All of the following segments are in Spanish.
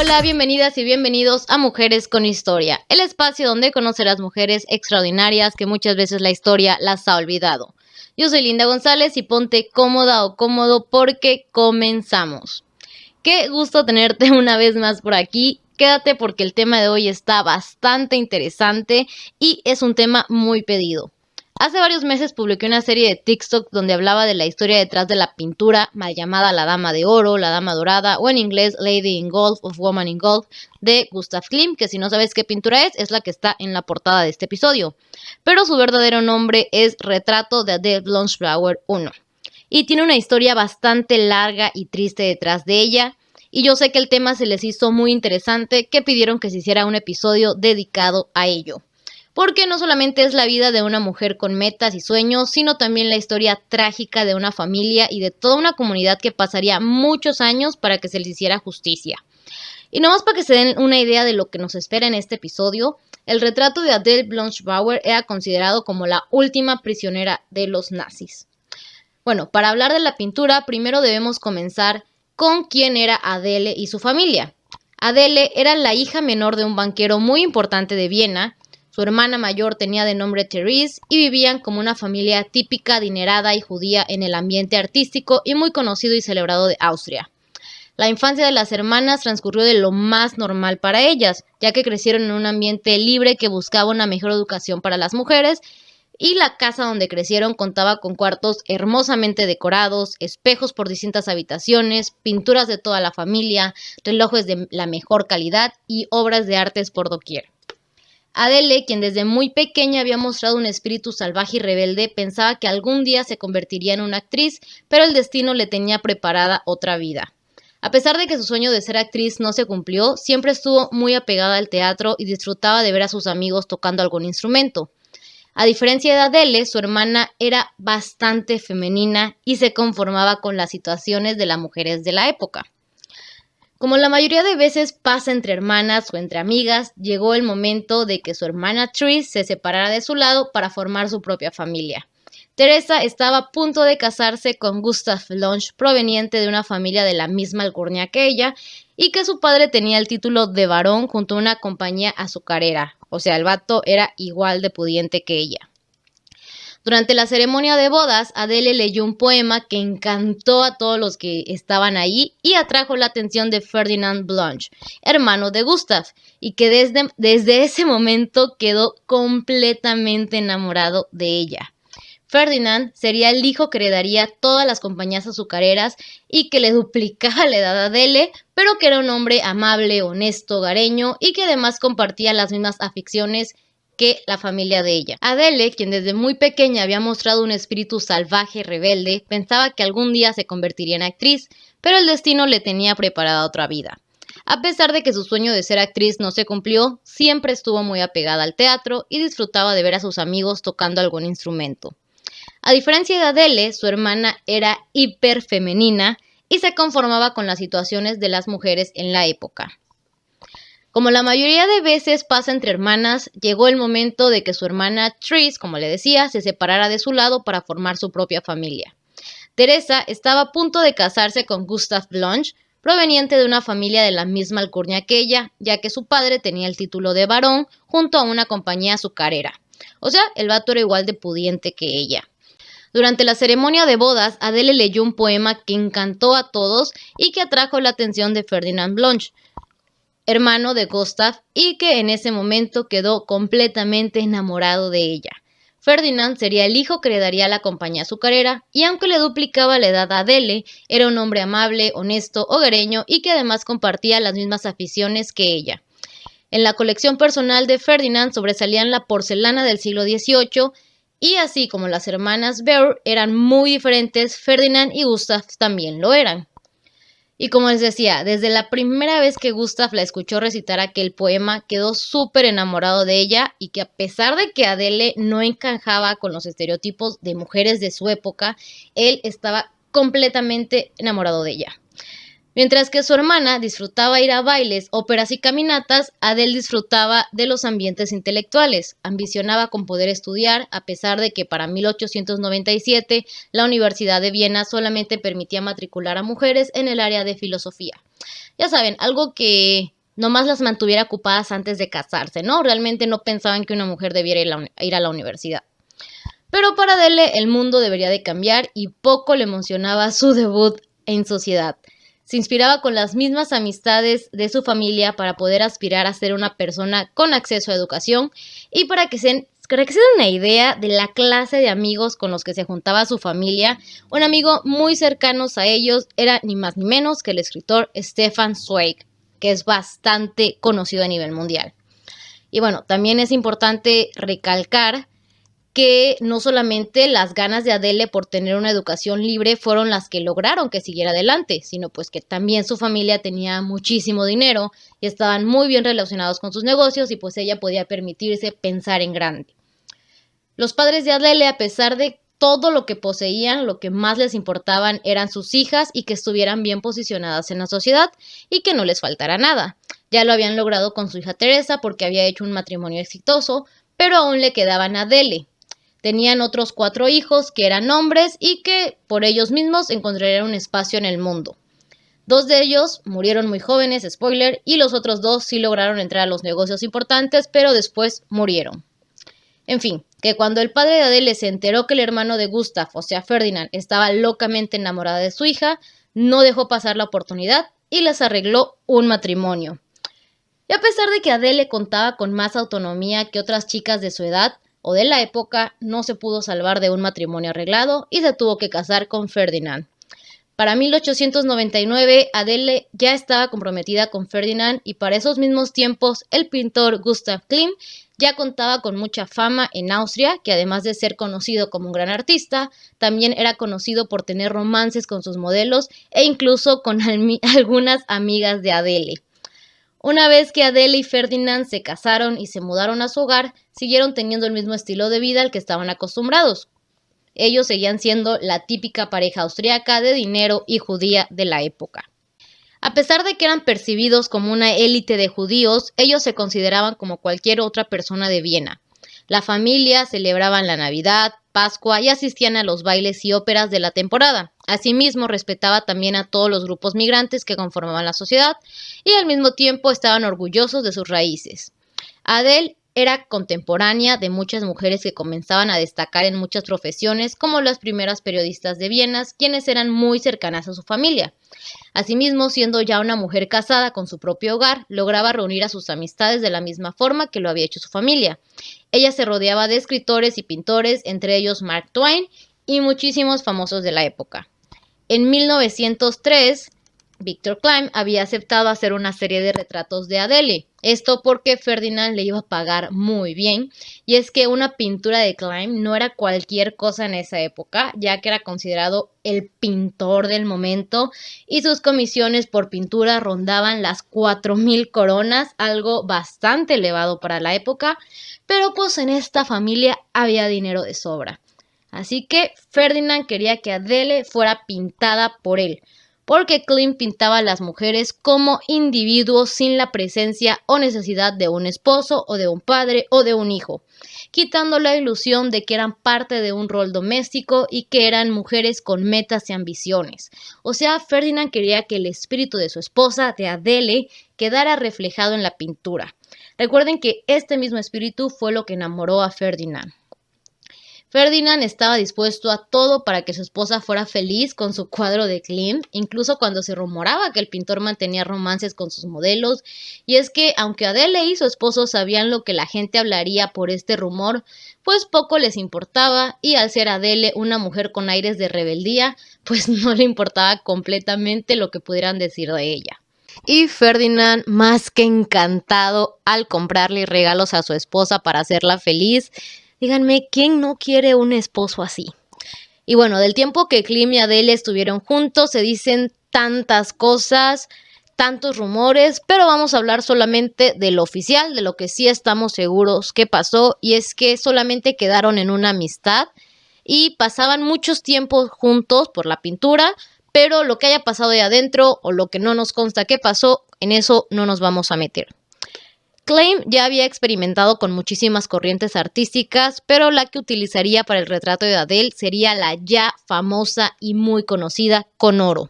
Hola, bienvenidas y bienvenidos a Mujeres con Historia, el espacio donde conocerás mujeres extraordinarias que muchas veces la historia las ha olvidado. Yo soy Linda González y ponte cómoda o cómodo porque comenzamos. Qué gusto tenerte una vez más por aquí. Quédate porque el tema de hoy está bastante interesante y es un tema muy pedido. Hace varios meses publiqué una serie de TikTok donde hablaba de la historia detrás de la pintura mal llamada La Dama de Oro, La Dama Dorada o en inglés Lady in Gold of Woman in Gold de Gustav Klimt, que si no sabes qué pintura es la que está en la portada de este episodio. Pero su verdadero nombre es Retrato de Adele Blanchflower I y tiene una historia bastante larga y triste detrás de ella. Y yo sé que el tema se les hizo muy interesante, que pidieron que se hiciera un episodio dedicado a ello. Porque no solamente es la vida de una mujer con metas y sueños, sino también la historia trágica de una familia y de toda una comunidad que pasaría muchos años para que se les hiciera justicia. Y nomás para que se den una idea de lo que nos espera en este episodio, el retrato de Adele Blanchflower era considerado como la última prisionera de los nazis. Bueno, para hablar de la pintura, primero debemos comenzar con quién era Adele y su familia. Adele era la hija menor de un banquero muy importante de Viena. Su hermana mayor tenía de nombre Therese y vivían como una familia típica, adinerada y judía en el ambiente artístico y muy conocido y celebrado de Austria. La infancia de las hermanas transcurrió de lo más normal para ellas, ya que crecieron en un ambiente libre que buscaba una mejor educación para las mujeres, y la casa donde crecieron contaba con cuartos hermosamente decorados, espejos por distintas habitaciones, pinturas de toda la familia, relojes de la mejor calidad y obras de artes por doquier. Adele, quien desde muy pequeña había mostrado un espíritu salvaje y rebelde, pensaba que algún día se convertiría en una actriz, pero el destino le tenía preparada otra vida. A pesar de que su sueño de ser actriz no se cumplió, siempre estuvo muy apegada al teatro y disfrutaba de ver a sus amigos tocando algún instrumento. A diferencia de Adele, su hermana era bastante femenina y se conformaba con las situaciones de las mujeres de la época. Como la mayoría de veces pasa entre hermanas o entre amigas, llegó el momento de que su hermana Therese se separara de su lado para formar su propia familia. Teresa estaba a punto de casarse con Gustav Blanch, proveniente de una familia de la misma alcurnia que ella, y que su padre tenía el título de barón junto a una compañía azucarera. O sea, el vato era igual de pudiente que ella. Durante la ceremonia de bodas, Adele leyó un poema que encantó a todos los que estaban ahí y atrajo la atención de Ferdinand Blanch, hermano de Gustav, y que desde ese momento quedó completamente enamorado de ella. Ferdinand sería el hijo que heredaría todas las compañías azucareras y que le duplicaba la edad a Adele, pero que era un hombre amable, honesto, hogareño y que además compartía las mismas aficiones que la familia de ella. Adele, quien desde muy pequeña había mostrado un espíritu salvaje y rebelde, pensaba que algún día se convertiría en actriz, pero el destino le tenía preparada otra vida. A pesar de que su sueño de ser actriz no se cumplió, siempre estuvo muy apegada al teatro y disfrutaba de ver a sus amigos tocando algún instrumento. A diferencia de Adele, su hermana era hiperfemenina y se conformaba con las situaciones de las mujeres en la época. Como la mayoría de veces pasa entre hermanas, llegó el momento de que su hermana Therese, como le decía, se separara de su lado para formar su propia familia. Teresa estaba a punto de casarse con Gustav Blanch, proveniente de una familia de la misma alcurnia que ella, ya que su padre tenía el título de barón junto a una compañía azucarera. O sea, el vato era igual de pudiente que ella. Durante la ceremonia de bodas, Adele leyó un poema que encantó a todos y que atrajo la atención de Ferdinand Blanch, hermano de Gustav, y que en ese momento quedó completamente enamorado de ella. Ferdinand sería el hijo que heredaría la compañía azucarera y aunque le duplicaba la edad a Adele, era un hombre amable, honesto, hogareño y que además compartía las mismas aficiones que ella. En la colección personal de Ferdinand sobresalían la porcelana del siglo XVIII y así como las hermanas Beur eran muy diferentes, Ferdinand y Gustav también lo eran. Y como les decía, desde la primera vez que Gustav la escuchó recitar aquel poema, quedó súper enamorado de ella y que a pesar de que Adele no encajaba con los estereotipos de mujeres de su época, él estaba completamente enamorado de ella. Mientras que su hermana disfrutaba ir a bailes, óperas y caminatas, Adele disfrutaba de los ambientes intelectuales. Ambicionaba con poder estudiar, a pesar de que para 1897 la Universidad de Viena solamente permitía matricular a mujeres en el área de filosofía. Ya saben, algo que nomás las mantuviera ocupadas antes de casarse, ¿no? Realmente no pensaban que una mujer debiera ir a la universidad. Pero para Adele el mundo debería de cambiar y poco le emocionaba su debut en sociedad. Se inspiraba con las mismas amistades de su familia para poder aspirar a ser una persona con acceso a educación y para que se den una idea de la clase de amigos con los que se juntaba su familia, un amigo muy cercano a ellos era ni más ni menos que el escritor Stefan Zweig, que es bastante conocido a nivel mundial. Y bueno, también es importante recalcar que no solamente las ganas de Adele por tener una educación libre fueron las que lograron que siguiera adelante, sino pues que también su familia tenía muchísimo dinero y estaban muy bien relacionados con sus negocios y pues ella podía permitirse pensar en grande. Los padres de Adele, a pesar de todo lo que poseían, lo que más les importaban eran sus hijas y que estuvieran bien posicionadas en la sociedad y que no les faltara nada. Ya lo habían logrado con su hija Teresa porque había hecho un matrimonio exitoso, pero aún le quedaban a Adele. Tenían otros 4 hijos que eran hombres y que por ellos mismos encontrarían un espacio en el mundo. 2 de ellos murieron muy jóvenes, spoiler, y los otros 2 sí lograron entrar a los negocios importantes, pero después murieron. En fin, que cuando el padre de Adele se enteró que el hermano de Gustav, o sea Ferdinand, estaba locamente enamorado de su hija, no dejó pasar la oportunidad y les arregló un matrimonio. Y a pesar de que Adele contaba con más autonomía que otras chicas de su edad o de la época, no se pudo salvar de un matrimonio arreglado y se tuvo que casar con Ferdinand. Para 1899, Adele ya estaba comprometida con Ferdinand y para esos mismos tiempos, el pintor Gustav Klimt ya contaba con mucha fama en Austria, que además de ser conocido como un gran artista, también era conocido por tener romances con sus modelos e incluso con algunas amigas de Adele. Una vez que Adele y Ferdinand se casaron y se mudaron a su hogar, siguieron teniendo el mismo estilo de vida al que estaban acostumbrados. Ellos seguían siendo la típica pareja austriaca de dinero y judía de la época. A pesar de que eran percibidos como una élite de judíos, ellos se consideraban como cualquier otra persona de Viena. La familia celebraban la Navidad, Pascua y asistían a los bailes y óperas de la temporada. Asimismo, respetaba también a todos los grupos migrantes que conformaban la sociedad y al mismo tiempo estaban orgullosos de sus raíces. Adele era contemporánea de muchas mujeres que comenzaban a destacar en muchas profesiones, como las primeras periodistas de Viena, quienes eran muy cercanas a su familia. Asimismo, siendo ya una mujer casada con su propio hogar, lograba reunir a sus amistades de la misma forma que lo había hecho su familia. Ella se rodeaba de escritores y pintores, entre ellos Mark Twain y muchísimos famosos de la época. En 1903, Victor Klimt había aceptado hacer una serie de retratos de Adele. Esto porque Ferdinand le iba a pagar muy bien. Y es que una pintura de Klimt no era cualquier cosa en esa época, ya que era considerado el pintor del momento y sus comisiones por pintura rondaban las 4,000 coronas, algo bastante elevado para la época, pero pues en esta familia había dinero de sobra. Así que Ferdinand quería que Adele fuera pintada por él, porque Klimt pintaba a las mujeres como individuos sin la presencia o necesidad de un esposo o de un padre o de un hijo, quitando la ilusión de que eran parte de un rol doméstico y que eran mujeres con metas y ambiciones. O sea, Ferdinand quería que el espíritu de su esposa, de Adele, quedara reflejado en la pintura. Recuerden que este mismo espíritu fue lo que enamoró a Ferdinand. Ferdinand estaba dispuesto a todo para que su esposa fuera feliz con su cuadro de Klimt, incluso cuando se rumoraba que el pintor mantenía romances con sus modelos. Y es que, aunque Adele y su esposo sabían lo que la gente hablaría por este rumor, pues poco les importaba, y al ser Adele una mujer con aires de rebeldía, pues no le importaba completamente lo que pudieran decir de ella. Y Ferdinand, más que encantado al comprarle regalos a su esposa para hacerla feliz. Díganme, ¿quién no quiere un esposo así? Y bueno, del tiempo que Klimt y Adele estuvieron juntos, se dicen tantas cosas, tantos rumores, pero vamos a hablar solamente de lo oficial, de lo que sí estamos seguros que pasó, y es que solamente quedaron en una amistad y pasaban muchos tiempos juntos por la pintura, pero lo que haya pasado de adentro o lo que no nos consta que pasó, en eso no nos vamos a meter. Klimt ya había experimentado con muchísimas corrientes artísticas, pero la que utilizaría para el retrato de Adele sería la ya famosa y muy conocida con oro.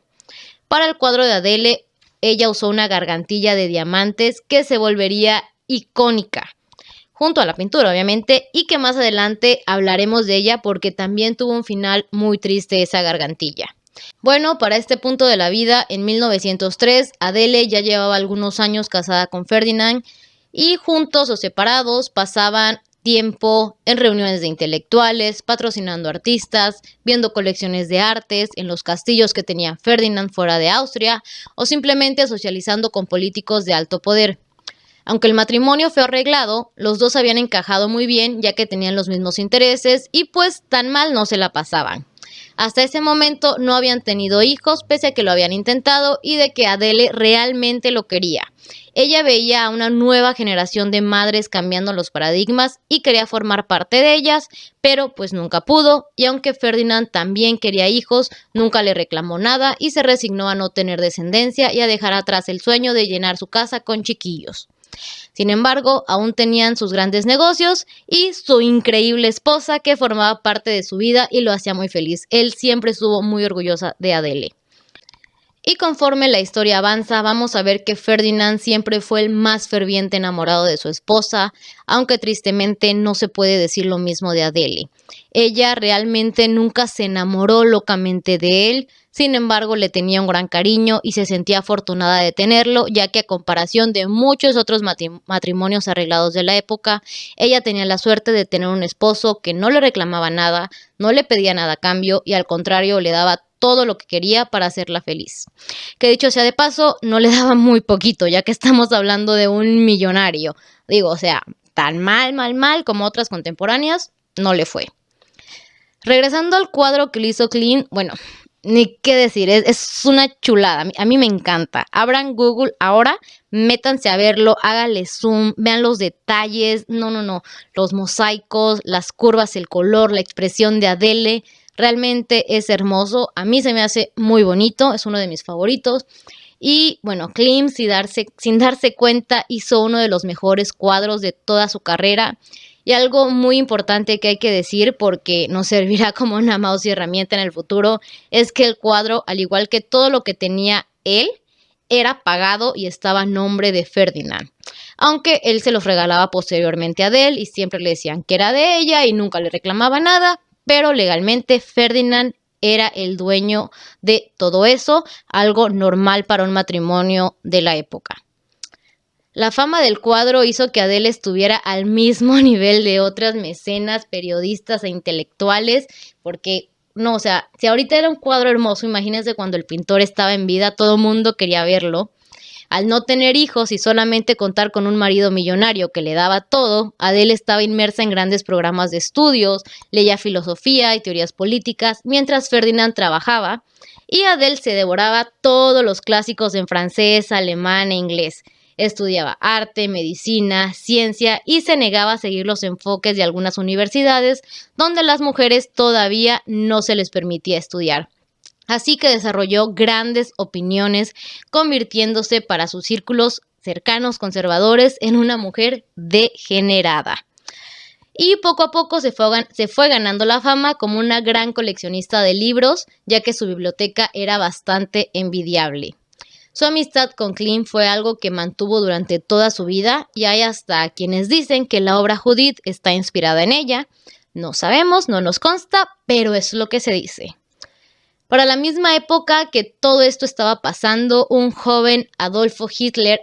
Para el cuadro de Adele, ella usó una gargantilla de diamantes que se volvería icónica, junto a la pintura obviamente, y que más adelante hablaremos de ella porque también tuvo un final muy triste esa gargantilla. Bueno, para este punto de la vida, en 1903, Adele ya llevaba algunos años casada con Ferdinand y juntos o separados pasaban tiempo en reuniones de intelectuales, patrocinando artistas, viendo colecciones de artes en los castillos que tenía Ferdinand fuera de Austria o simplemente socializando con políticos de alto poder. Aunque el matrimonio fue arreglado, los dos habían encajado muy bien ya que tenían los mismos intereses y pues tan mal no se la pasaban. Hasta ese momento no habían tenido hijos pese a que lo habían intentado y de que Adele realmente lo quería. Ella veía a una nueva generación de madres cambiando los paradigmas y quería formar parte de ellas, pero pues nunca pudo, y aunque Ferdinand también quería hijos, nunca le reclamó nada y se resignó a no tener descendencia y a dejar atrás el sueño de llenar su casa con chiquillos. Sin embargo, aún tenían sus grandes negocios y su increíble esposa que formaba parte de su vida y lo hacía muy feliz. Él siempre estuvo muy orgullosa de Adele. Y conforme la historia avanza, vamos a ver que Ferdinand siempre fue el más ferviente enamorado de su esposa, aunque tristemente no se puede decir lo mismo de Adele. Ella realmente nunca se enamoró locamente de él, sin embargo le tenía un gran cariño y se sentía afortunada de tenerlo, ya que a comparación de muchos otros matrimonios arreglados de la época, ella tenía la suerte de tener un esposo que no le reclamaba nada, no le pedía nada a cambio y al contrario le daba todo lo que quería para hacerla feliz. Que dicho sea de paso, no le daba muy poquito, ya que estamos hablando de un millonario. Digo, o sea, tan mal como otras contemporáneas, no le fue. Regresando al cuadro que le hizo Klim, bueno, ni qué decir, es una chulada, a mí me encanta. Abran Google ahora, métanse a verlo, háganle zoom, vean los detalles, no, los mosaicos, las curvas, el color, la expresión de Adele, realmente es hermoso, a mí se me hace muy bonito, es uno de mis favoritos. Y bueno, Klim sin darse cuenta hizo uno de los mejores cuadros de toda su carrera. Y algo muy importante que hay que decir, porque nos servirá como una mouse y herramienta en el futuro, es que el cuadro, al igual que todo lo que tenía él, era pagado y estaba a nombre de Ferdinand. Aunque él se los regalaba posteriormente a Adele y siempre le decían que era de ella y nunca le reclamaba nada, pero legalmente Ferdinand era el dueño de todo eso, algo normal para un matrimonio de la época. La fama del cuadro hizo que Adele estuviera al mismo nivel de otras mecenas, periodistas e intelectuales, porque, no, o sea, si ahorita era un cuadro hermoso, imagínense cuando el pintor estaba en vida, todo el mundo quería verlo. Al no tener hijos y solamente contar con un marido millonario que le daba todo, Adele estaba inmersa en grandes programas de estudios, leía filosofía y teorías políticas, mientras Ferdinand trabajaba, y Adele se devoraba todos los clásicos en francés, alemán e inglés. Estudiaba arte, medicina, ciencia y se negaba a seguir los enfoques de algunas universidades donde las mujeres todavía no se les permitía estudiar. Así que desarrolló grandes opiniones, convirtiéndose para sus círculos cercanos conservadores en una mujer degenerada. Y poco a poco se fue ganando la fama como una gran coleccionista de libros, ya que su biblioteca era bastante envidiable. Su amistad con Klim fue algo que mantuvo durante toda su vida y hay hasta quienes dicen que la obra Judith está inspirada en ella. No sabemos, no nos consta, pero es lo que se dice. Para la misma época que todo esto estaba pasando, un joven Adolf Hitler,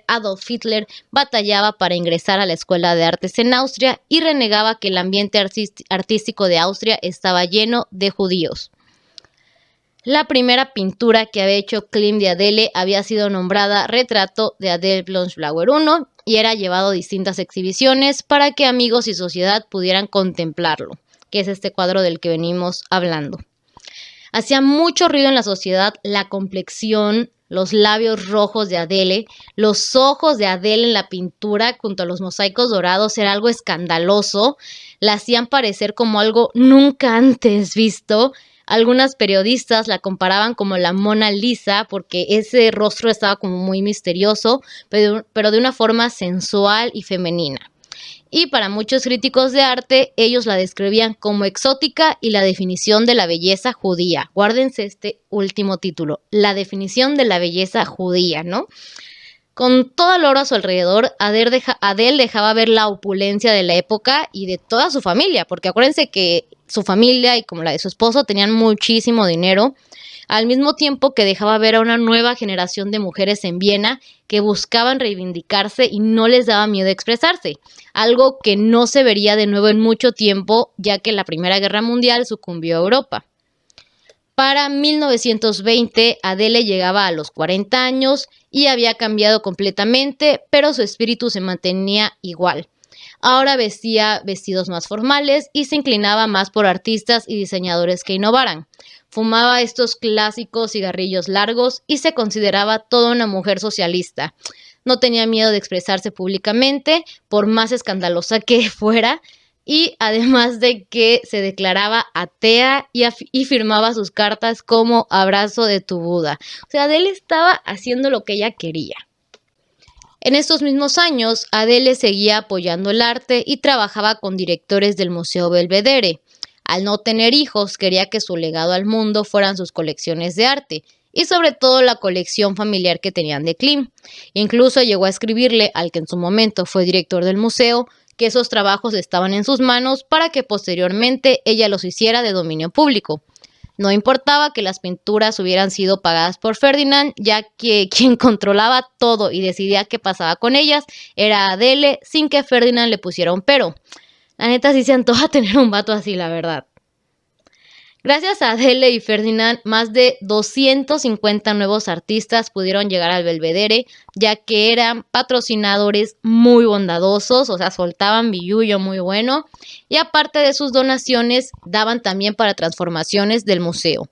batallaba para ingresar a la Escuela de Artes en Austria y renegaba que el ambiente artístico de Austria estaba lleno de judíos. La primera pintura que había hecho Klim de Adele había sido nombrada Retrato de Adele Blanchflower I y era llevado a distintas exhibiciones para que amigos y sociedad pudieran contemplarlo, que es este cuadro del que venimos hablando. Hacía mucho ruido en la sociedad la complexión, los labios rojos de Adele, los ojos de Adele en la pintura junto a los mosaicos dorados era algo escandaloso, la hacían parecer como algo nunca antes visto. Algunas periodistas la comparaban como la Mona Lisa porque ese rostro estaba como muy misterioso, pero de una forma sensual y femenina. y para muchos críticos de arte, ellos la describían como exótica y la definición de la belleza judía. Guárdense este último título, la definición de la belleza judía, ¿no? Con todo el oro a su alrededor, Adele dejaba ver la opulencia de la época y de toda su familia, porque acuérdense que su familia y como la de su esposo tenían muchísimo dinero, al mismo tiempo que dejaba ver a una nueva generación de mujeres en Viena que buscaban reivindicarse y no les daba miedo expresarse, algo que no se vería de nuevo en mucho tiempo, ya que la Primera Guerra Mundial sucumbió a Europa. Para 1920, Adele llegaba a los 40 años y había cambiado completamente, pero su espíritu se mantenía igual. Ahora vestía vestidos más formales y se inclinaba más por artistas y diseñadores que innovaran. Fumaba estos clásicos cigarrillos largos y se consideraba toda una mujer socialista. No tenía miedo de expresarse públicamente, por más escandalosa que fuera, y además de que se declaraba atea y firmaba sus cartas como abrazo de tu Buda. O sea, Adele estaba haciendo lo que ella quería. En estos mismos años, Adele seguía apoyando el arte y trabajaba con directores del Museo Belvedere. Al no tener hijos, quería que su legado al mundo fueran sus colecciones de arte y sobre todo la colección familiar que tenían de Klim. Incluso llegó a escribirle al que en su momento fue director del museo que esos trabajos estaban en sus manos para que posteriormente ella los hiciera de dominio público. No importaba que las pinturas hubieran sido pagadas por Ferdinand, ya que quien controlaba todo y decidía qué pasaba con ellas era Adele, sin que Ferdinand le pusiera un pero. La neta sí se antoja tener un vato así, la verdad. Gracias a Adele y Ferdinand, más de 250 nuevos artistas pudieron llegar al Belvedere, ya que eran patrocinadores muy bondadosos, o sea, soltaban billullo muy bueno, y aparte de sus donaciones, daban también para transformaciones del museo.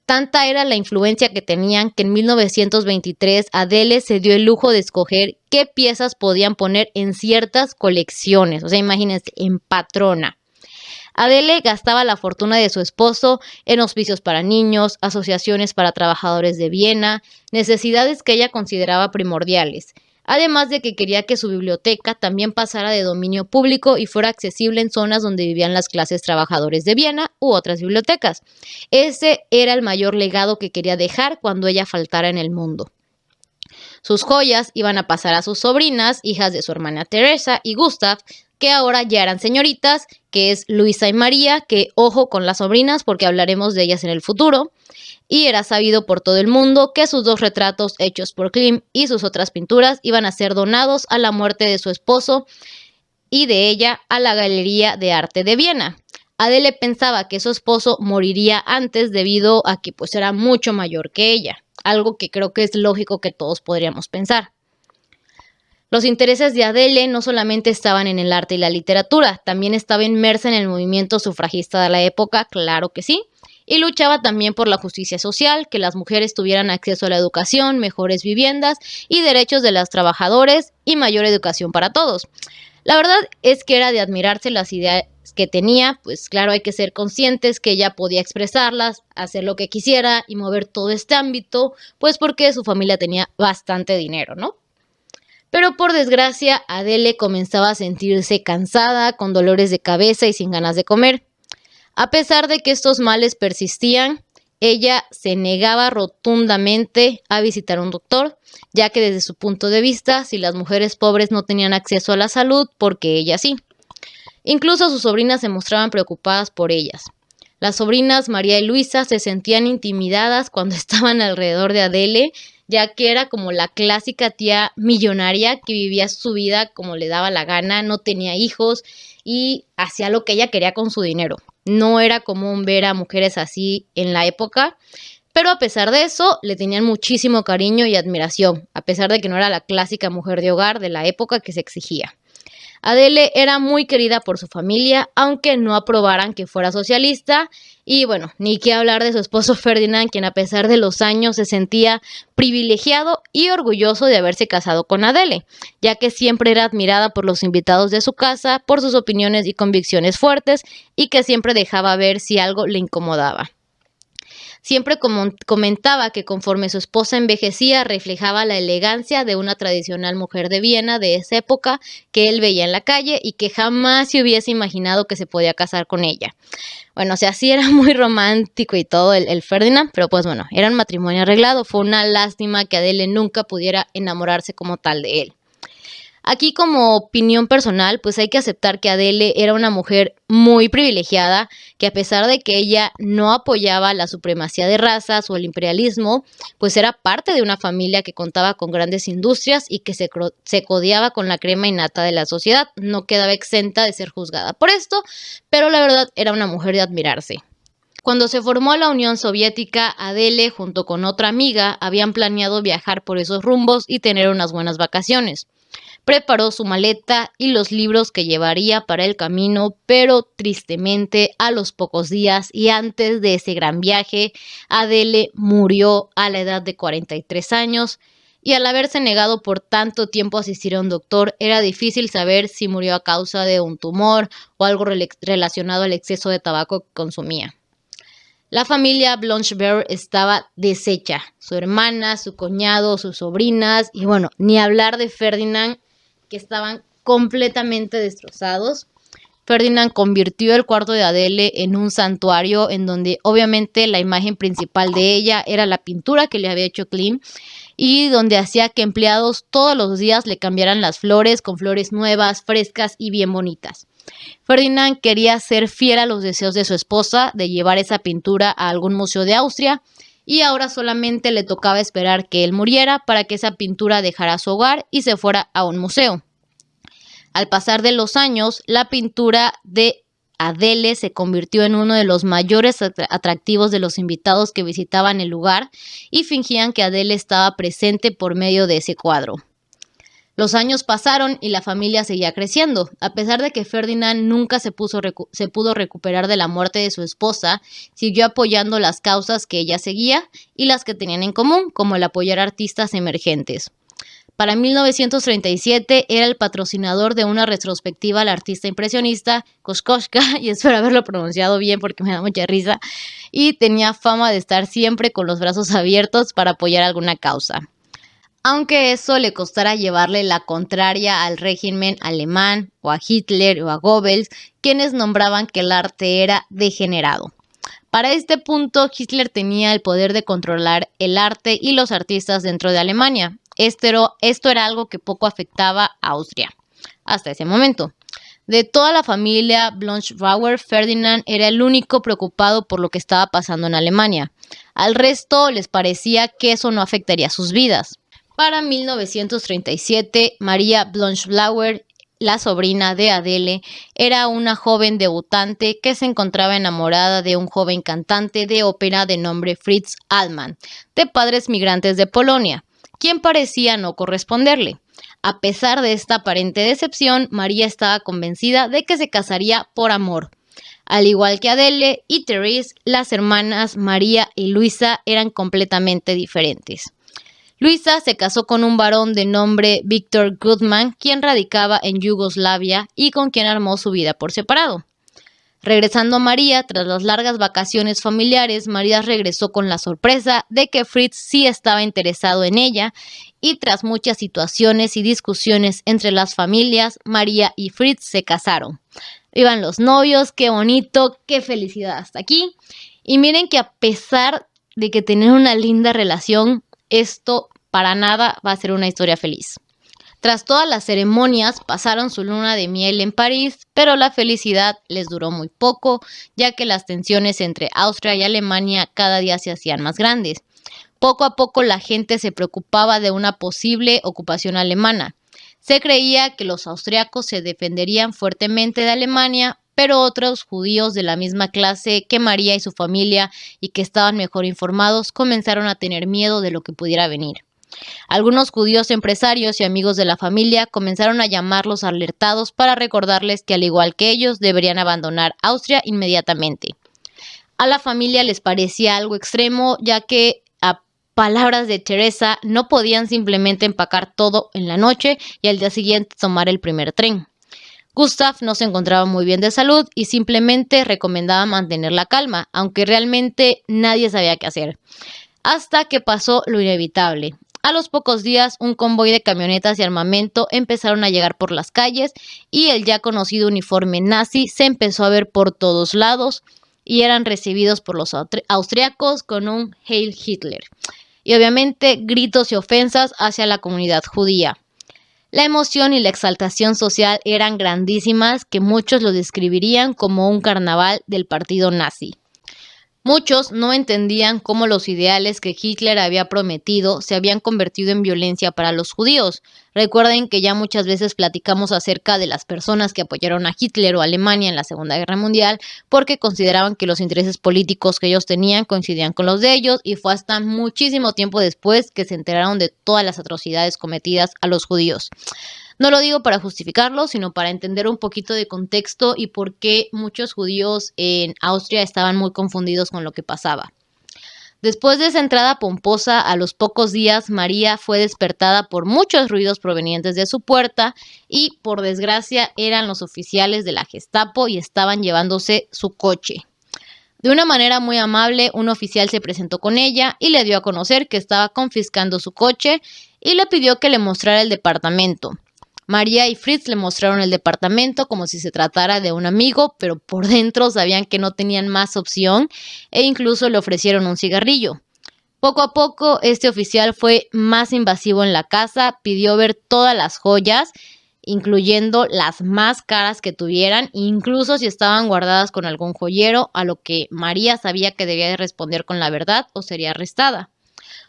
Tanta era la influencia que tenían que en 1923 Adele se dio el lujo de escoger qué piezas podían poner en ciertas colecciones, o sea, imagínense, en patrona. Adele gastaba la fortuna de su esposo en hospicios para niños, asociaciones para trabajadores de Viena, necesidades que ella consideraba primordiales, además de que quería que su biblioteca también pasara de dominio público y fuera accesible en zonas donde vivían las clases trabajadores de Viena u otras bibliotecas. Ese era el mayor legado que quería dejar cuando ella faltara en el mundo. Sus joyas iban a pasar a sus sobrinas, hijas de su hermana Teresa y Gustav, que ahora ya eran señoritas, que es Luisa y María, que ojo con las sobrinas porque hablaremos de ellas en el futuro, y era sabido por todo el mundo que sus dos retratos hechos por Klim y sus otras pinturas iban a ser donados a la muerte de su esposo y de ella a la Galería de Arte de Viena. Adele pensaba que su esposo moriría antes debido a que pues era mucho mayor que ella, algo que creo que es lógico que todos podríamos pensar. Los intereses de Adele no solamente estaban en el arte y la literatura, también estaba inmersa en el movimiento sufragista de la época, claro que sí, y luchaba también por la justicia social, que las mujeres tuvieran acceso a la educación, mejores viviendas y derechos de los trabajadores y mayor educación para todos. La verdad es que era de admirarse las ideas que tenía, pues claro, hay que ser conscientes que ella podía expresarlas, hacer lo que quisiera y mover todo este ámbito, pues porque su familia tenía bastante dinero, ¿no? Pero por desgracia, Adele comenzaba a sentirse cansada, con dolores de cabeza y sin ganas de comer. A pesar de que estos males persistían, ella se negaba rotundamente a visitar a un doctor, ya que desde su punto de vista, si las mujeres pobres no tenían acceso a la salud, porque ella sí. Incluso sus sobrinas se mostraban preocupadas por ellas. Las sobrinas María y Luisa se sentían intimidadas cuando estaban alrededor de Adele, ya que era como la clásica tía millonaria que vivía su vida como le daba la gana, no tenía hijos y hacía lo que ella quería con su dinero. No era común ver a mujeres así en la época, pero a pesar de eso le tenían muchísimo cariño y admiración, a pesar de que no era la clásica mujer de hogar de la época que se exigía. Adele era muy querida por su familia, aunque no aprobaran que fuera socialista, y bueno, ni qué hablar de su esposo Ferdinand, quien a pesar de los años se sentía privilegiado y orgulloso de haberse casado con Adele, ya que siempre era admirada por los invitados de su casa, por sus opiniones y convicciones fuertes, y que siempre dejaba ver si algo le incomodaba. Siempre comentaba que conforme su esposa envejecía, reflejaba la elegancia de una tradicional mujer de Viena de esa época que él veía en la calle y que jamás se hubiese imaginado que se podía casar con ella. Bueno, o sea, sí era muy romántico y todo el Ferdinand, pero pues bueno, era un matrimonio arreglado. Fue una lástima que Adele nunca pudiera enamorarse como tal de él. Aquí, como opinión personal, pues hay que aceptar que Adele era una mujer muy privilegiada, que a pesar de que ella no apoyaba la supremacía de razas o el imperialismo, pues era parte de una familia que contaba con grandes industrias y que se codeaba con la crema innata de la sociedad. No quedaba exenta de ser juzgada por esto, pero la verdad era una mujer de admirarse. Cuando se formó la Unión Soviética, Adele, junto con otra amiga, habían planeado viajar por esos rumbos y tener unas buenas vacaciones. Preparó su maleta y los libros que llevaría para el camino, pero tristemente a los pocos días y antes de ese gran viaje, Adele murió a la edad de 43 años y al haberse negado por tanto tiempo a asistir a un doctor, era difícil saber si murió a causa de un tumor o algo relacionado al exceso de tabaco que consumía. La familia Blanchard estaba deshecha. Su hermana, su cuñado, sus sobrinas y bueno, ni hablar de Ferdinand, que estaban completamente destrozados. Ferdinand convirtió el cuarto de Adele en un santuario en donde obviamente la imagen principal de ella era la pintura que le había hecho Klimt y donde hacía que empleados todos los días le cambiaran las flores con flores nuevas, frescas y bien bonitas. Ferdinand quería ser fiel a los deseos de su esposa de llevar esa pintura a algún museo de Austria y ahora solamente le tocaba esperar que él muriera para que esa pintura dejara su hogar y se fuera a un museo. Al pasar de los años, la pintura de Adele se convirtió en uno de los mayores atractivos de los invitados que visitaban el lugar y fingían que Adele estaba presente por medio de ese cuadro. Los años pasaron y la familia seguía creciendo. A pesar de que Ferdinand nunca se pudo recuperar de la muerte de su esposa, siguió apoyando las causas que ella seguía y las que tenían en común, como el apoyar artistas emergentes. Para 1937 era el patrocinador de una retrospectiva al artista impresionista Kokoschka, y espero haberlo pronunciado bien porque me da mucha risa, y tenía fama de estar siempre con los brazos abiertos para apoyar alguna causa. Aunque eso le costara llevarle la contraria al régimen alemán o a Hitler o a Goebbels, quienes nombraban que el arte era degenerado. Para este punto, Hitler tenía el poder de controlar el arte y los artistas dentro de Alemania. Esto era algo que poco afectaba a Austria hasta ese momento. De toda la familia Blanchard, Ferdinand era el único preocupado por lo que estaba pasando en Alemania. Al resto les parecía que eso no afectaría sus vidas. Para 1937, Maria Blanchard, la sobrina de Adele, era una joven debutante que se encontraba enamorada de un joven cantante de ópera de nombre Fritz Allman, de padres migrantes de Polonia, quien parecía no corresponderle. A pesar de esta aparente decepción, María estaba convencida de que se casaría por amor. Al igual que Adele y Therese, las hermanas María y Luisa eran completamente diferentes. Luisa se casó con un varón de nombre Victor Goodman, quien radicaba en Yugoslavia y con quien armó su vida por separado. Regresando a María, tras las largas vacaciones familiares, María regresó con la sorpresa de que Fritz sí estaba interesado en ella y tras muchas situaciones y discusiones entre las familias, María y Fritz se casaron. Iban los novios, qué bonito, qué felicidad hasta aquí. Y miren que a pesar de que tenían una linda relación, esto para nada va a ser una historia feliz. Tras todas las ceremonias, pasaron su luna de miel en París, pero la felicidad les duró muy poco, ya que las tensiones entre Austria y Alemania cada día se hacían más grandes. Poco a poco la gente se preocupaba de una posible ocupación alemana. Se creía que los austriacos se defenderían fuertemente de Alemania, pero otros judíos de la misma clase que María y su familia y que estaban mejor informados comenzaron a tener miedo de lo que pudiera venir. Algunos judíos empresarios y amigos de la familia comenzaron a llamarlos alertados para recordarles que al igual que ellos deberían abandonar Austria inmediatamente. A la familia les parecía algo extremo, ya que a palabras de Teresa no podían simplemente empacar todo en la noche y al día siguiente tomar el primer tren. Gustav no se encontraba muy bien de salud y simplemente recomendaba mantener la calma, aunque realmente nadie sabía qué hacer. Hasta que pasó lo inevitable. A los pocos días, un convoy de camionetas y armamento empezaron a llegar por las calles y el ya conocido uniforme nazi se empezó a ver por todos lados y eran recibidos por los austriacos con un Heil Hitler. Y obviamente gritos y ofensas hacia la comunidad judía. La emoción y la exaltación social eran grandísimas, que muchos lo describirían como un carnaval del partido nazi. Muchos no entendían cómo los ideales que Hitler había prometido se habían convertido en violencia para los judíos. Recuerden que ya muchas veces platicamos acerca de las personas que apoyaron a Hitler o a Alemania en la Segunda Guerra Mundial porque consideraban que los intereses políticos que ellos tenían coincidían con los de ellos, y fue hasta muchísimo tiempo después que se enteraron de todas las atrocidades cometidas a los judíos. No lo digo para justificarlo, sino para entender un poquito de contexto y por qué muchos judíos en Austria estaban muy confundidos con lo que pasaba. Después de esa entrada pomposa, a los pocos días, María fue despertada por muchos ruidos provenientes de su puerta y, por desgracia, eran los oficiales de la Gestapo y estaban llevándose su coche. De una manera muy amable, un oficial se presentó con ella y le dio a conocer que estaba confiscando su coche y le pidió que le mostrara el departamento. María y Fritz le mostraron el departamento como si se tratara de un amigo, pero por dentro sabían que no tenían más opción e incluso le ofrecieron un cigarrillo. Poco a poco, este oficial fue más invasivo en la casa, pidió ver todas las joyas, incluyendo las más caras que tuvieran, incluso si estaban guardadas con algún joyero, a lo que María sabía que debía de responder con la verdad o sería arrestada.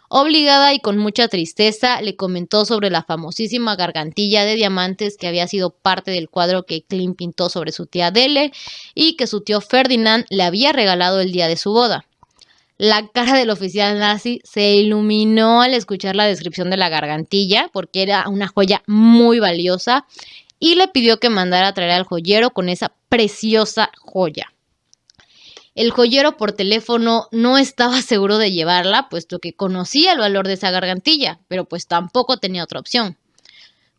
Obligada y con mucha tristeza, le comentó sobre la famosísima gargantilla de diamantes que había sido parte del cuadro que Klimt pintó sobre su tía Adele y que su tío Ferdinand le había regalado el día de su boda. La cara del oficial nazi se iluminó al escuchar la descripción de la gargantilla, porque era una joya muy valiosa, y le pidió que mandara a traer al joyero con esa preciosa joya. El joyero por teléfono no estaba seguro de llevarla, puesto que conocía el valor de esa gargantilla, pero pues tampoco tenía otra opción.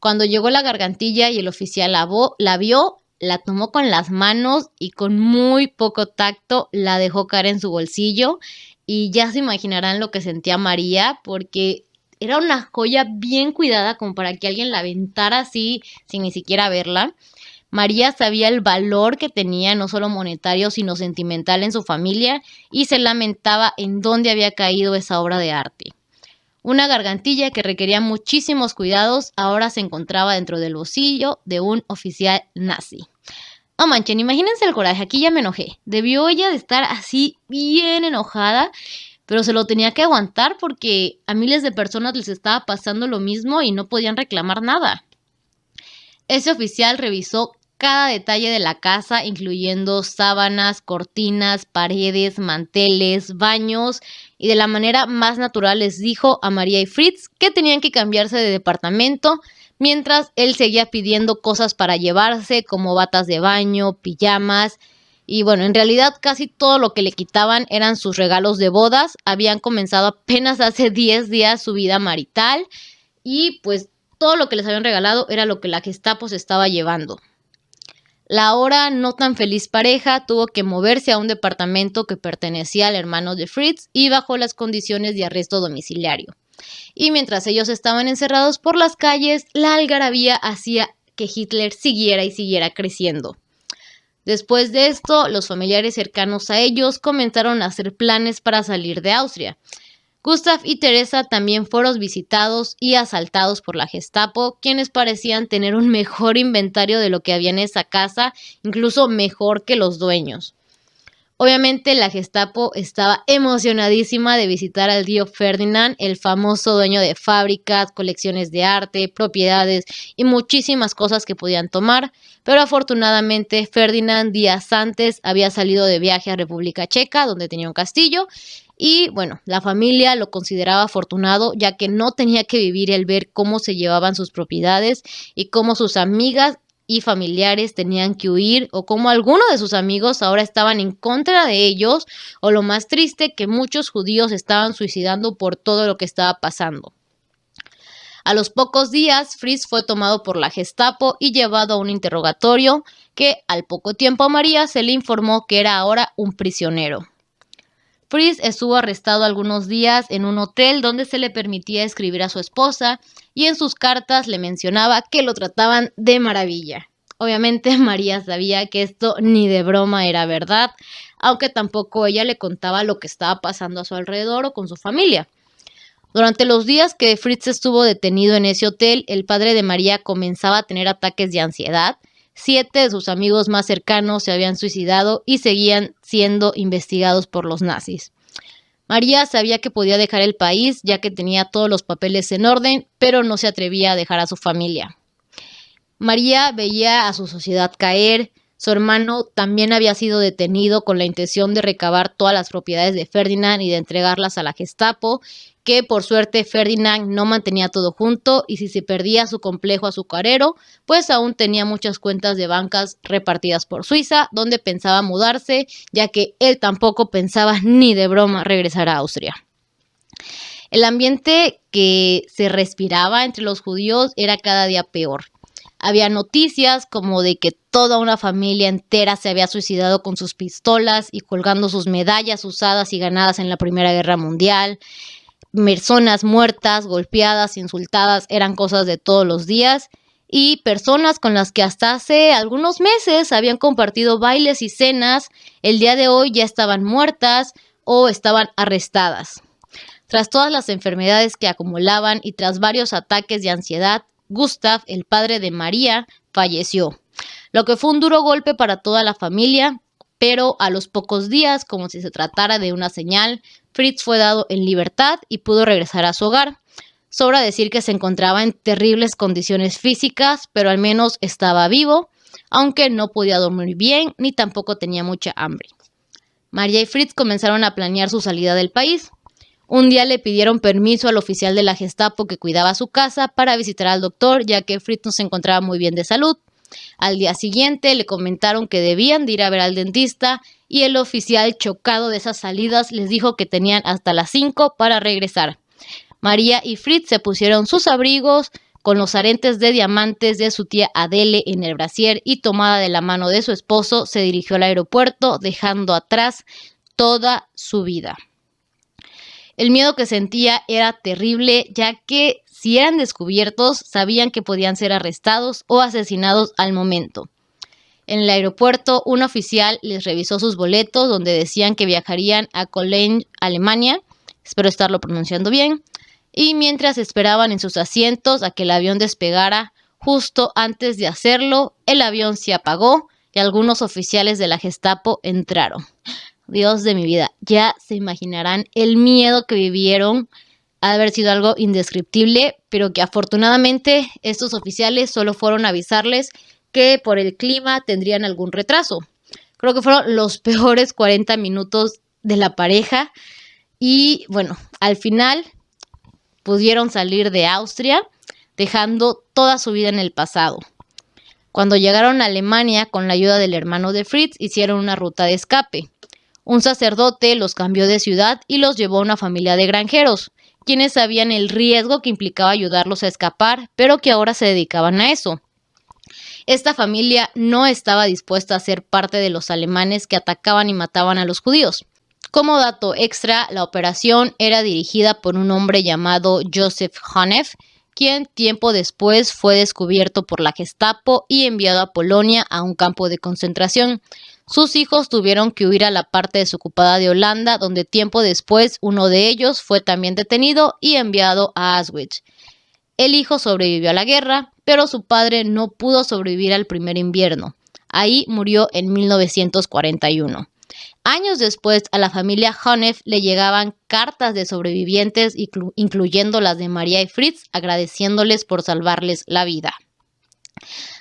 Cuando llegó la gargantilla y el oficial la vio, la tomó con las manos y con muy poco tacto la dejó caer en su bolsillo, y ya se imaginarán lo que sentía María, porque era una joya bien cuidada como para que alguien la aventara así sin ni siquiera verla. María sabía el valor que tenía, no solo monetario, sino sentimental en su familia, y se lamentaba en dónde había caído esa obra de arte. Una gargantilla que requería muchísimos cuidados ahora se encontraba dentro del bolsillo de un oficial nazi. No manchen, imagínense el coraje, aquí ya me enojé. Debió ella de estar así bien enojada, pero se lo tenía que aguantar porque a miles de personas les estaba pasando lo mismo y no podían reclamar nada. Ese oficial revisó cada detalle de la casa, incluyendo sábanas, cortinas, paredes, manteles, baños, y de la manera más natural les dijo a María y Fritz que tenían que cambiarse de departamento, mientras él seguía pidiendo cosas para llevarse, como batas de baño, pijamas, y bueno, en realidad casi todo lo que le quitaban eran sus regalos de bodas. Habían comenzado apenas hace 10 días su vida marital, y pues todo lo que les habían regalado era lo que la Gestapo se estaba llevando. La ahora no tan feliz pareja tuvo que moverse a un departamento que pertenecía al hermano de Fritz y bajo las condiciones de arresto domiciliario. Y mientras ellos estaban encerrados por las calles, la algarabía hacía que Hitler siguiera y siguiera creciendo. Después de esto, los familiares cercanos a ellos comenzaron a hacer planes para salir de Austria. Gustav y Teresa también fueron visitados y asaltados por la Gestapo, quienes parecían tener un mejor inventario de lo que había en esa casa, incluso mejor que los dueños. Obviamente la Gestapo estaba emocionadísima de visitar al tío Ferdinand, el famoso dueño de fábricas, colecciones de arte, propiedades y muchísimas cosas que podían tomar, pero afortunadamente Ferdinand días antes había salido de viaje a República Checa, donde tenía un castillo, y bueno, la familia lo consideraba afortunado, ya que no tenía que vivir el ver cómo se llevaban sus propiedades y cómo sus amigas y familiares tenían que huir, o cómo algunos de sus amigos ahora estaban en contra de ellos, o lo más triste, que muchos judíos estaban suicidando por todo lo que estaba pasando. A los pocos días, Fritz fue tomado por la Gestapo y llevado a un interrogatorio que al poco tiempo a María se le informó que era ahora un prisionero. Fritz estuvo arrestado algunos días en un hotel donde se le permitía escribir a su esposa y en sus cartas le mencionaba que lo trataban de maravilla. Obviamente María sabía que esto ni de broma era verdad, aunque tampoco ella le contaba lo que estaba pasando a su alrededor o con su familia. Durante los días que Fritz estuvo detenido en ese hotel, el padre de María comenzaba a tener ataques de ansiedad. 7 de sus amigos más cercanos se habían suicidado y seguían siendo investigados por los nazis. María sabía que podía dejar el país ya que tenía todos los papeles en orden, pero no se atrevía a dejar a su familia. María veía a su sociedad caer. Su hermano también había sido detenido con la intención de recabar todas las propiedades de Ferdinand y de entregarlas a la Gestapo, que por suerte Ferdinand no mantenía todo junto y si se perdía su complejo azucarero, pues aún tenía muchas cuentas de bancas repartidas por Suiza, donde pensaba mudarse, ya que él tampoco pensaba ni de broma regresar a Austria. El ambiente que se respiraba entre los judíos era cada día peor. Había noticias como de que toda una familia entera se había suicidado con sus pistolas y colgando sus medallas usadas y ganadas en la Primera Guerra Mundial. Personas muertas, golpeadas, insultadas, eran cosas de todos los días. Y personas con las que hasta hace algunos meses habían compartido bailes y cenas, el día de hoy ya estaban muertas o estaban arrestadas. Tras todas las enfermedades que acumulaban y tras varios ataques de ansiedad, Gustav, el padre de María, falleció, lo que fue un duro golpe para toda la familia, pero a los pocos días, como si se tratara de una señal, Fritz fue dado en libertad y pudo regresar a su hogar. Sobra decir que se encontraba en terribles condiciones físicas, pero al menos estaba vivo, aunque no podía dormir bien ni tampoco tenía mucha hambre. María y Fritz comenzaron a planear su salida del país. Un día le pidieron permiso al oficial de la Gestapo que cuidaba su casa para visitar al doctor, ya que Fritz no se encontraba muy bien de salud. Al día siguiente le comentaron que debían de ir a ver al dentista y el oficial, chocado de esas salidas, les dijo que tenían hasta las 5 para regresar. María y Fritz se pusieron sus abrigos con los aretes de diamantes de su tía Adele en el brasier y tomada de la mano de su esposo se dirigió al aeropuerto dejando atrás toda su vida. El miedo que sentía era terrible, ya que si eran descubiertos, sabían que podían ser arrestados o asesinados al momento. En el aeropuerto, un oficial les revisó sus boletos donde decían que viajarían a Cologne, Alemania, espero estarlo pronunciando bien, y mientras esperaban en sus asientos a que el avión despegara, justo antes de hacerlo, el avión se apagó y algunos oficiales de la Gestapo entraron. Dios de mi vida, ya se imaginarán el miedo que vivieron, ha de haber sido algo indescriptible, pero que afortunadamente estos oficiales solo fueron a avisarles que por el clima tendrían algún retraso. Creo que fueron los peores 40 minutos de la pareja y bueno, al final pudieron salir de Austria dejando toda su vida en el pasado. Cuando llegaron a Alemania con la ayuda del hermano de Fritz hicieron una ruta de escape. Un sacerdote los cambió de ciudad y los llevó a una familia de granjeros, quienes sabían el riesgo que implicaba ayudarlos a escapar, pero que ahora se dedicaban a eso. Esta familia no estaba dispuesta a ser parte de los alemanes que atacaban y mataban a los judíos. Como dato extra, la operación era dirigida por un hombre llamado Joseph Hanef, quien tiempo después fue descubierto por la Gestapo y enviado a Polonia a un campo de concentración. Sus hijos tuvieron que huir a la parte desocupada de Holanda, donde tiempo después uno de ellos fue también detenido y enviado a Auschwitz. El hijo sobrevivió a la guerra, pero su padre no pudo sobrevivir al primer invierno. Ahí murió en 1941. Años después, a la familia Hanef le llegaban cartas de sobrevivientes, incluyendo las de María y Fritz, agradeciéndoles por salvarles la vida.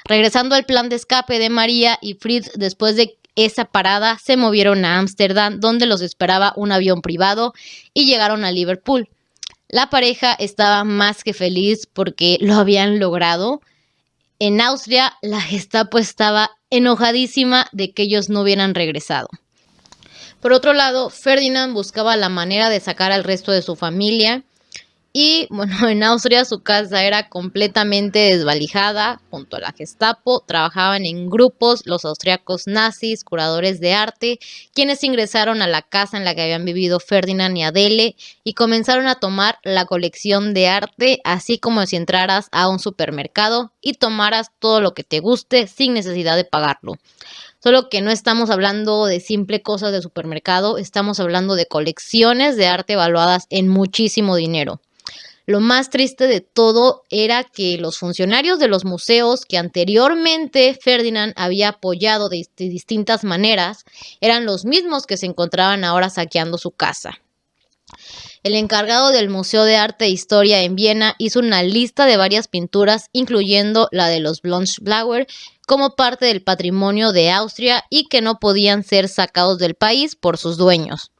Regresando al plan de escape de María y Fritz, después de esa parada, se movieron a Ámsterdam, donde los esperaba un avión privado, y llegaron a Liverpool. La pareja estaba más que feliz porque lo habían logrado. En Austria, la Gestapo estaba enojadísima de que ellos no hubieran regresado. Por otro lado, Ferdinand buscaba la manera de sacar al resto de su familia Y bueno, en Austria su casa era completamente desvalijada junto a la Gestapo. Trabajaban en grupos los austriacos nazis, curadores de arte, quienes ingresaron a la casa en la que habían vivido Ferdinand y Adele y comenzaron a tomar la colección de arte, así como si entraras a un supermercado y tomaras todo lo que te guste sin necesidad de pagarlo. Solo que no estamos hablando de simple cosas de supermercado, estamos hablando de colecciones de arte evaluadas en muchísimo dinero. Lo más triste de todo era que los funcionarios de los museos que anteriormente Ferdinand había apoyado de distintas maneras eran los mismos que se encontraban ahora saqueando su casa. El encargado del Museo de Arte e Historia en Viena hizo una lista de varias pinturas, incluyendo la de los Blanchblauer, como parte del patrimonio de Austria y que no podían ser sacados del país por sus dueños.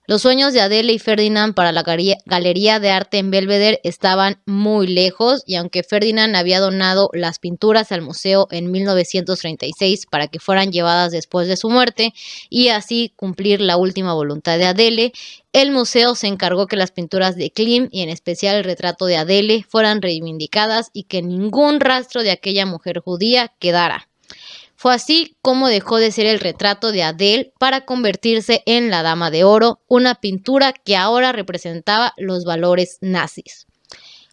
Los sueños de Adele y Ferdinand para la Galería de Arte en Belvedere estaban muy lejos y aunque Ferdinand había donado las pinturas al museo en 1936 para que fueran llevadas después de su muerte y así cumplir la última voluntad de Adele, el museo se encargó que las pinturas de Klimt y en especial el retrato de Adele fueran reivindicadas y que ningún rastro de aquella mujer judía quedara. Fue así como dejó de ser el retrato de Adele para convertirse en la Dama de Oro, una pintura que ahora representaba los valores nazis.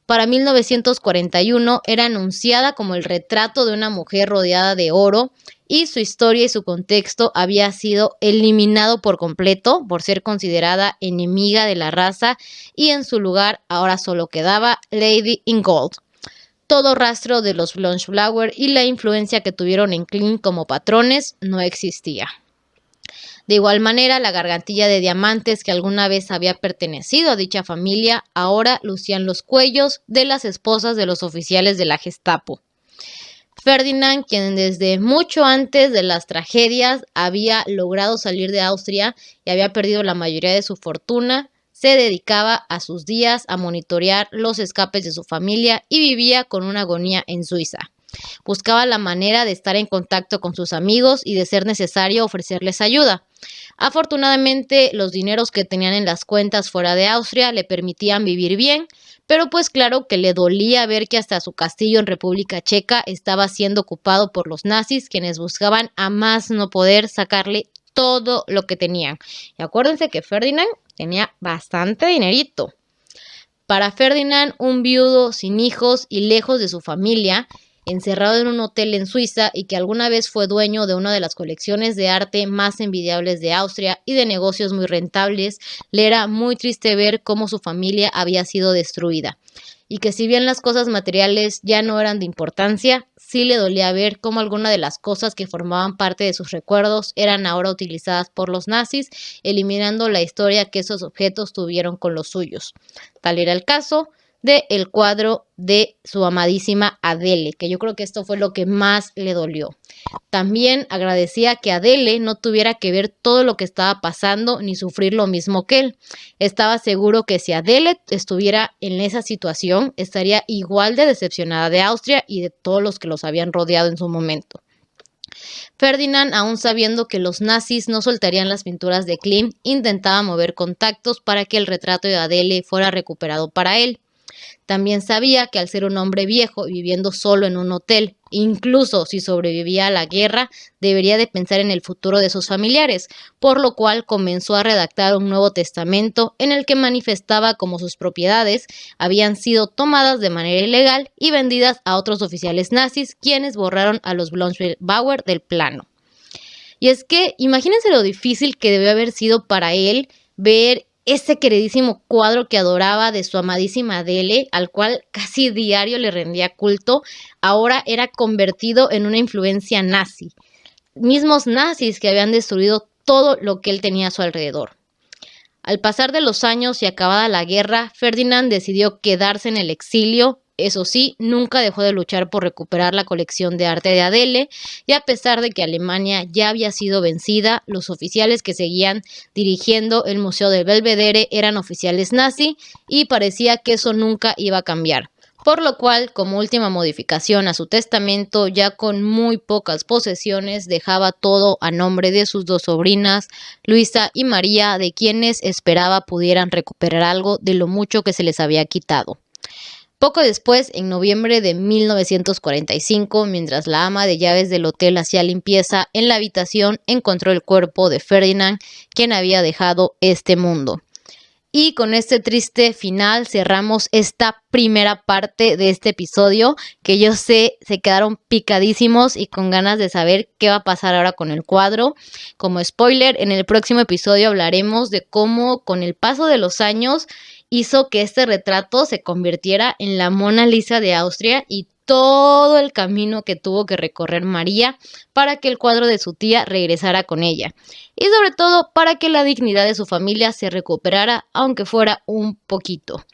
Para 1941 era anunciada como el retrato de una mujer rodeada de oro y su historia y su contexto había sido eliminado por completo por ser considerada enemiga de la raza y en su lugar ahora solo quedaba Lady in Gold. Todo rastro de los Blanchblauer y la influencia que tuvieron en Klimt como patrones no existía. De igual manera, la gargantilla de diamantes que alguna vez había pertenecido a dicha familia ahora lucían los cuellos de las esposas de los oficiales de la Gestapo. Ferdinand, quien desde mucho antes de las tragedias había logrado salir de Austria y había perdido la mayoría de su fortuna, se dedicaba a sus días a monitorear los escapes de su familia y vivía con una agonía en Suiza. Buscaba la manera de estar en contacto con sus amigos y de ser necesario ofrecerles ayuda. Afortunadamente, los dineros que tenían en las cuentas fuera de Austria le permitían vivir bien, pero pues claro que le dolía ver que hasta su castillo en República Checa estaba siendo ocupado por los nazis, quienes buscaban a más no poder sacarle todo lo que tenían. Y acuérdense que Ferdinand tenía bastante dinerito. Para Ferdinand, un viudo sin hijos y lejos de su familia, encerrado en un hotel en Suiza y que alguna vez fue dueño de una de las colecciones de arte más envidiables de Austria y de negocios muy rentables, le era muy triste ver cómo su familia había sido destruida. Y que si bien las cosas materiales ya no eran de importancia, sí le dolía ver cómo algunas de las cosas que formaban parte de sus recuerdos eran ahora utilizadas por los nazis, eliminando la historia que esos objetos tuvieron con los suyos. Tal era el caso del cuadro de su amadísima Adele, que yo creo que esto fue lo que más le dolió. También agradecía que Adele no tuviera que ver todo lo que estaba pasando ni sufrir lo mismo que él. Estaba seguro que si Adele estuviera en esa situación, estaría igual de decepcionada de Austria y de todos los que los habían rodeado en su momento. Ferdinand, aún sabiendo que los nazis no soltarían las pinturas de Klimt, intentaba mover contactos para que el retrato de Adele fuera recuperado para él. También sabía que al ser un hombre viejo y viviendo solo en un hotel, incluso si sobrevivía a la guerra, debería de pensar en el futuro de sus familiares, por lo cual comenzó a redactar un Nuevo Testamento en el que manifestaba cómo sus propiedades habían sido tomadas de manera ilegal y vendidas a otros oficiales nazis, quienes borraron a los Blanchblauer del plano. Y es que imagínense lo difícil que debió haber sido para él ver ese queridísimo cuadro que adoraba de su amadísima Adele, al cual casi diario le rendía culto, ahora era convertido en una influencia nazi. Mismos nazis que habían destruido todo lo que él tenía a su alrededor. Al pasar de los años y acabada la guerra, Ferdinand decidió quedarse en el exilio. Eso sí, nunca dejó de luchar por recuperar la colección de arte de Adele, y a pesar de que Alemania ya había sido vencida, los oficiales que seguían dirigiendo el Museo de Belvedere eran oficiales nazi y parecía que eso nunca iba a cambiar. por lo cual, como última modificación a su testamento, ya con muy pocas posesiones, dejaba todo a nombre de sus dos sobrinas, Luisa y María, de quienes esperaba pudieran recuperar algo de lo mucho que se les había quitado. Poco después, en noviembre de 1945, mientras la ama de llaves del hotel hacía limpieza en la habitación, encontró el cuerpo de Ferdinand, quien había dejado este mundo. Y con este triste final cerramos esta primera parte de este episodio, que yo sé se quedaron picadísimos y con ganas de saber qué va a pasar ahora con el cuadro. Como spoiler, en el próximo episodio hablaremos de cómo con el paso de los años hizo que este retrato se convirtiera en la Mona Lisa de Austria y todo el camino que tuvo que recorrer María para que el cuadro de su tía regresara con ella. Y sobre todo para que la dignidad de su familia se recuperara, aunque fuera un poquito.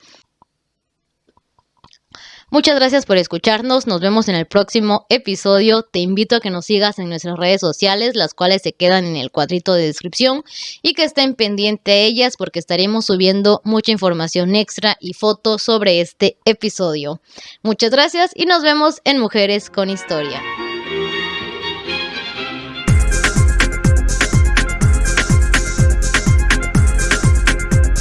Muchas gracias por escucharnos, nos vemos en el próximo episodio. Te invito a que nos sigas en nuestras redes sociales, las cuales se quedan en el cuadrito de descripción, y que estén pendientes de ellas porque estaremos subiendo mucha información extra y fotos sobre este episodio. Muchas gracias y nos vemos en Mujeres con Historia.